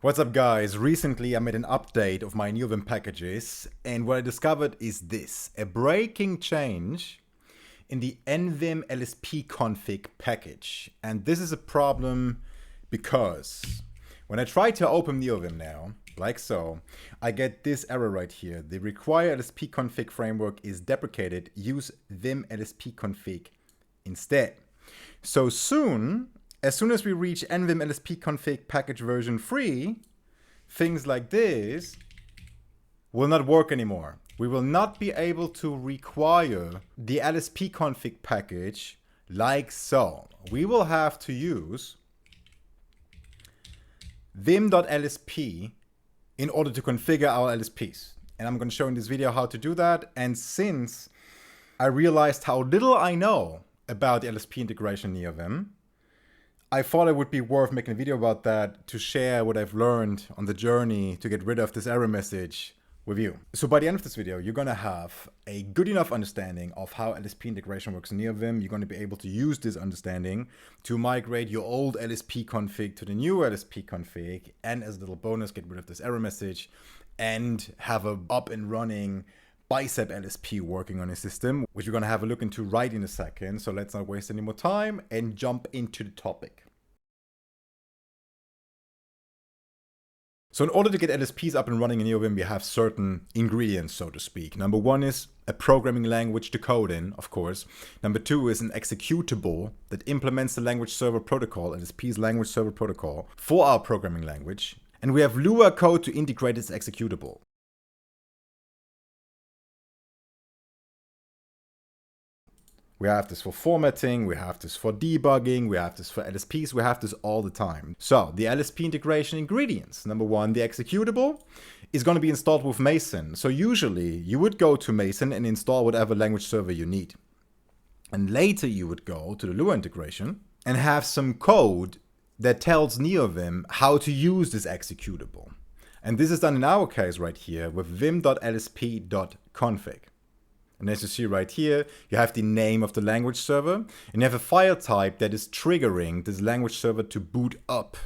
What's up guys? Recently I made an update of my Neovim packages and what I discovered is this, a breaking change in the Vim LSP config package. And this is a problem because when I try to open Neovim now, like so, I get this error right here. The require LSP config framework is deprecated. Use vim LSP config instead. So as soon as we reach Vim LSP config package version 3, things like this will not work anymore. We will not be able to require the LSP config package like so. We will have to use vim.lsp in order to configure our LSPs. And I'm going to show in this video how to do that. And since I realized how little I know about the LSP integration in Neovim, I thought it would be worth making a video about that to share what I've learned on the journey to get rid of this error message with you. So by the end of this video, you're going to have a good enough understanding of how LSP integration works in Neovim. You're going to be able to use this understanding to migrate your old LSP config to the new LSP config, and as a little bonus, get rid of this error message and have a up and running bicep-lsp working on a system, which we're going to have a look into right in a second. So let's not waste any more time and jump into the topic. So in order to get LSPs up and running in Neovim, we have certain ingredients, so to speak. Number one is a programming language to code in, of course. Number two is an executable that implements the language server protocol, LSP's language server protocol, for our programming language. And we have Lua code to integrate this executable. We have this for formatting, we have this for debugging, we have this for LSPs, we have this all the time. So the LSP integration ingredients. Number one, the executable is going to be installed with Mason. So usually you would go to Mason and install whatever language server you need. And later you would go to the Lua integration and have some code that tells Neovim how to use this executable. And this is done in our case right here with vim.lsp.config. And as you see right here, you have the name of the language server, and you have a file type that is triggering this language server to boot up.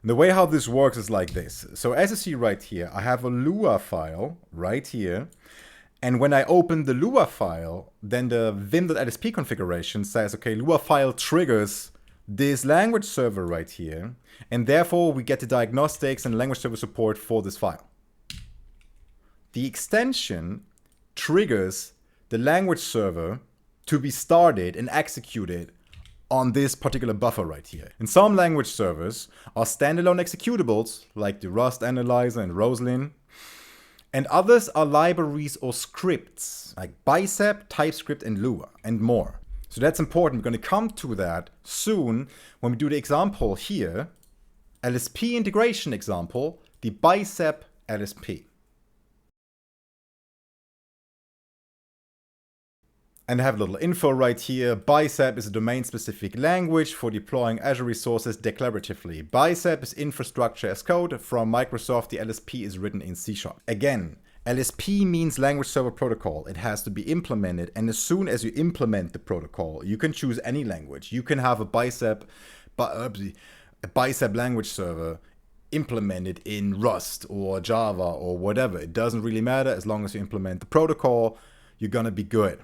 And the way how this works is like this. So as you see right here, I have a Lua file right here. And when I open the Lua file, then the vim.lsp configuration says, okay, Lua file triggers this language server right here. And therefore we get the diagnostics and language server support for this file. The extension triggers the language server to be started and executed on this particular buffer right here. And some language servers are standalone executables like the Rust Analyzer and Roslyn, and others are libraries or scripts like Bicep, TypeScript, and Lua, and more. So that's important. We're going to come to that soon when we do the example here, LSP integration example, the bicep-lsp. And I have a little info right here. Bicep is a domain-specific language for deploying Azure resources declaratively. Bicep is infrastructure as code from Microsoft. The LSP is written in C#. Again, LSP means language server protocol. It has to be implemented. And as soon as you implement the protocol, you can choose any language. You can have a bicep language server implemented in Rust or Java or whatever. It doesn't really matter. As long as you implement the protocol, you're going to be good.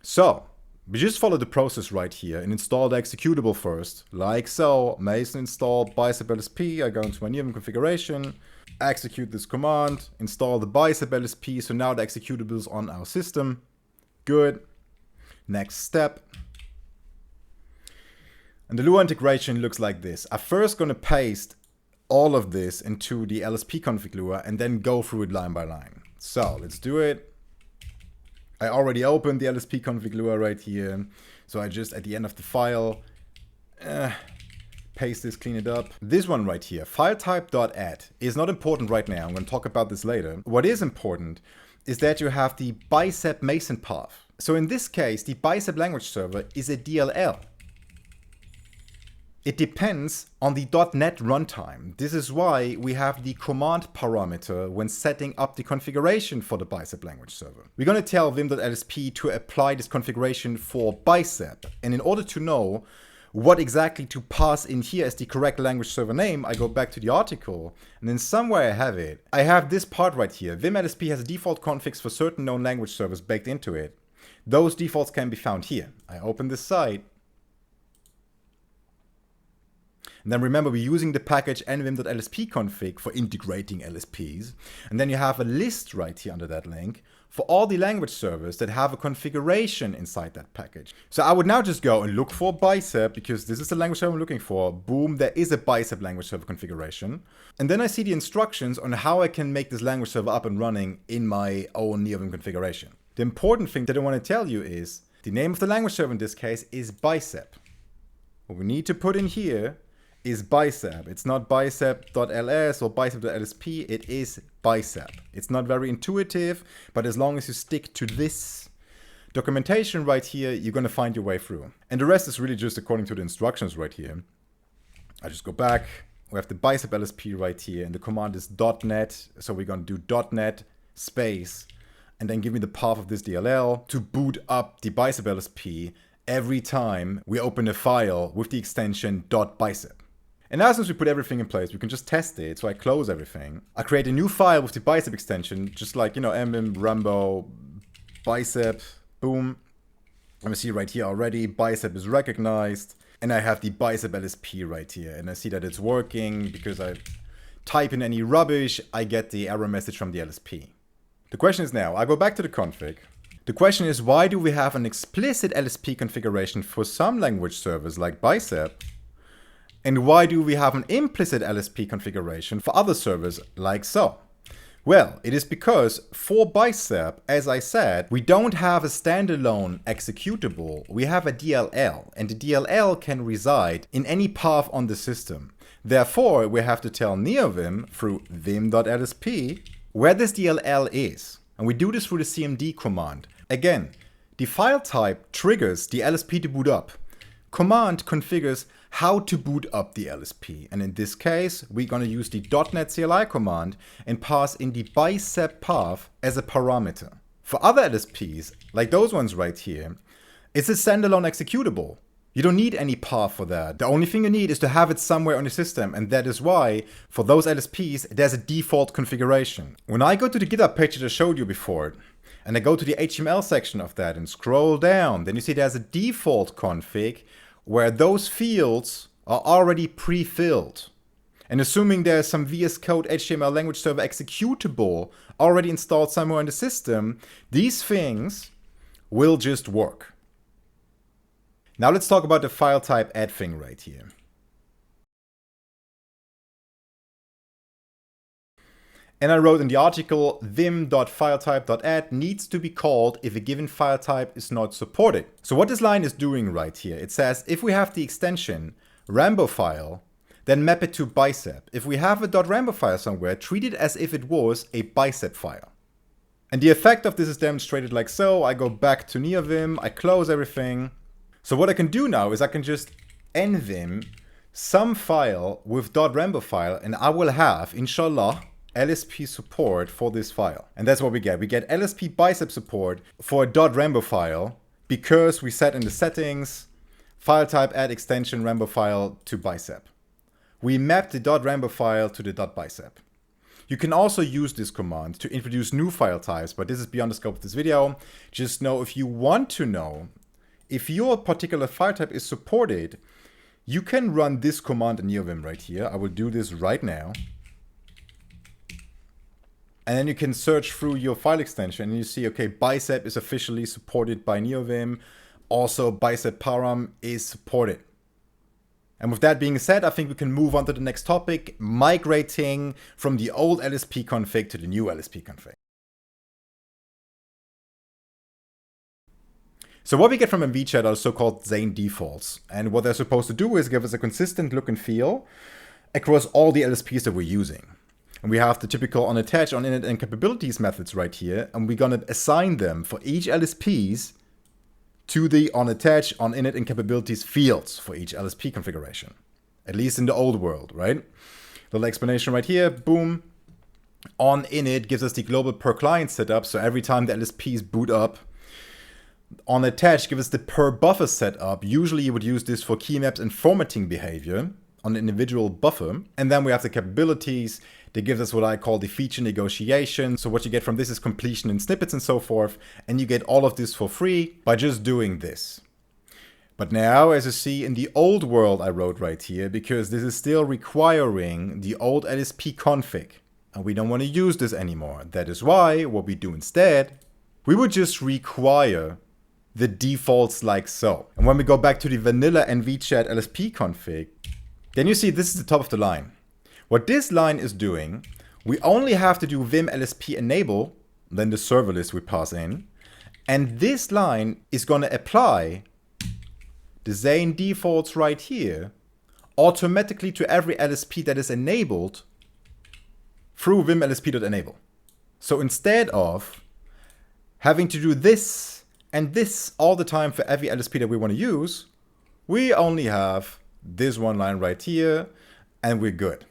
So we just follow the process right here and install the executable first, like so. Mason install bicep-lsp. I go into my Neovim configuration, execute this command, install the bicep-lsp. So now the executable is on our system. Good. Next step. And the Lua integration looks like this. I'm first going to paste all of this into the LSP config Lua and then go through it line by line. So let's do it. I already opened the LSP config Lua right here. So I just, at the end of the file, paste this, clean it up. This one right here, filetype.add, is not important right now. I'm going to talk about this later. What is important is that you have the bicep Mason path. So in this case, the bicep language server is a DLL. It depends on the .NET runtime. This is why we have the command parameter when setting up the configuration for the bicep language server. We're going to tell vim.lsp to apply this configuration for bicep. And in order to know what exactly to pass in here as the correct language server name, I go back to the article, and then somewhere I have it. I have this part right here. Vim LSP has default configs for certain known language servers baked into it. Those defaults can be found here. I open this site. And then remember, we're using the package vim.lsp config for integrating LSPs. And then you have a list right here under that link for all the language servers that have a configuration inside that package. So I would now just go and look for bicep, because this is the language server I'm looking for. Boom, there is a bicep language server configuration. And then I see the instructions on how I can make this language server up and running in my own Neovim configuration. The important thing that I want to tell you is the name of the language server in this case is bicep. What we need to put in here is bicep. It's not bicep.ls or bicep.lsp, it is bicep. It's not very intuitive, but as long as you stick to this documentation right here, you're going to find your way through. And the rest is really just according to the instructions right here. I just go back, we have the bicep-lsp right here, and the command is .net, so we're going to do .net space, and then give me the path of this DLL to boot up the bicep-lsp every time we open a file with the extension .bicep. And now since we put everything in place, we can just test it. So I close everything. I create a new file with the bicep extension, just like, mvim rambo bicep, boom. And we see right here already, bicep is recognized. And I have the bicep-lsp right here. And I see that it's working because I type in any rubbish, I get the error message from the LSP. The question is now, I go back to the config. The question is, why do we have an explicit LSP configuration for some language servers like bicep? And why do we have an implicit LSP configuration for other servers like so? Well, it is because for bicep, as I said, we don't have a standalone executable. We have a DLL, and the DLL can reside in any path on the system. Therefore, we have to tell Neovim through vim.lsp where this DLL is. And we do this through the cmd command. Again, the file type triggers the LSP to boot up. Command configures how to boot up the LSP. And in this case, we're going to use the .NET CLI command and pass in the bicep path as a parameter. For other LSPs, like those ones right here, it's a standalone executable. You don't need any path for that. The only thing you need is to have it somewhere on the system. And that is why, for those LSPs, there's a default configuration. When I go to the GitHub page that I showed you before, and I go to the HTML section of that and scroll down, then you see there's a default config where those fields are already pre-filled. And assuming there's some VS Code HTML language server executable already installed somewhere in the system, these things will just work. Now let's talk about the file type add thing right here. And I wrote in the article, vim.filetype.add needs to be called if a given file type is not supported. So what this line is doing right here, it says if we have the extension Rambo file, then map it to bicep. If we have a .rambo file somewhere, treat it as if it was a bicep file. And the effect of this is demonstrated like so. I go back to Neovim, I close everything. So what I can do now is I can just nvim some file with .rambo file, and I will have, inshallah, LSP support for this file. And that's what we get. We get LSP bicep support for a .rambo file because we set in the settings file type add extension rambo file to bicep. We map the .rambo file to the .bicep. You can also use this command to introduce new file types, but this is beyond the scope of this video. Just know if you want to know if your particular file type is supported, you can run this command in Neovim right here. I will do this right now. And then you can search through your file extension and you see, okay, bicep is officially supported by Neovim. Also, bicep param is supported. And with that being said, I think we can move on to the next topic, migrating from the old LSP config to the new LSP config. So what we get from MVChat are so-called Zane defaults. And what they're supposed to do is give us a consistent look and feel across all the LSPs that we're using. And we have the typical onAttach, onInit, and capabilities methods right here. And we're going to assign them for each LSPs to the onAttach, onInit, and capabilities fields for each LSP configuration. At least in the old world, right? Little explanation right here, boom. onInit gives us the global per client setup. So every time the LSPs boot up, On attach, give us the per buffer setup. Usually you would use this for key maps and formatting behavior on an individual buffer. And then we have the capabilities that gives us what I call the feature negotiation. So what you get from this is completion and snippets and so forth. And you get all of this for free by just doing this. But now, as you see in the old world I wrote right here, because this is still requiring the old LSP config. And we don't want to use this anymore. That is why what we do instead, we would just require the defaults like so. And when we go back to the vanilla nvchat LSP config, then you see this is the top of the line. What this line is doing, we only have to do vim LSP enable, then the server list we pass in. And this line is going to apply the Zane defaults right here automatically to every LSP that is enabled through vim.lsp.enable. So instead of having to do this and this all the time for every LSP that we want to use, we only have this one line right here and we're good.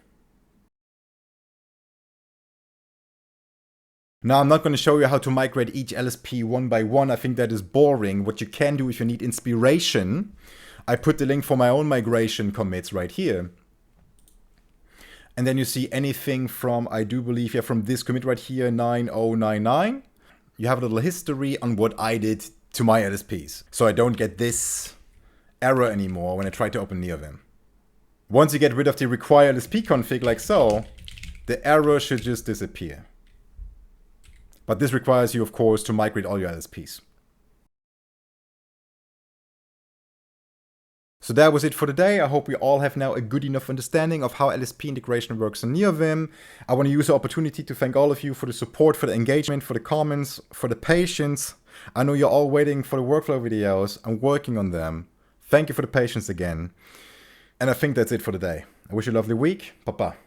Now, I'm not going to show you how to migrate each LSP one by one. I think that is boring. What you can do if you need inspiration, I put the link for my own migration commits right here. And then you see anything from, I do believe, yeah, from this commit right here, 9099. You have a little history on what I did to my LSPs. So I don't get this error anymore when I try to open Neovim. Once you get rid of the require LSP config like so, the error should just disappear. But this requires you, of course, to migrate all your LSPs. So that was it for today. I hope we all have now a good enough understanding of how LSP integration works in Neovim. I want to use the opportunity to thank all of you for the support, for the engagement, for the comments, for the patience. I know you're all waiting for the workflow videos. I'm working on them. Thank you for the patience again. And I think that's it for today. I wish you a lovely week. Bye-bye.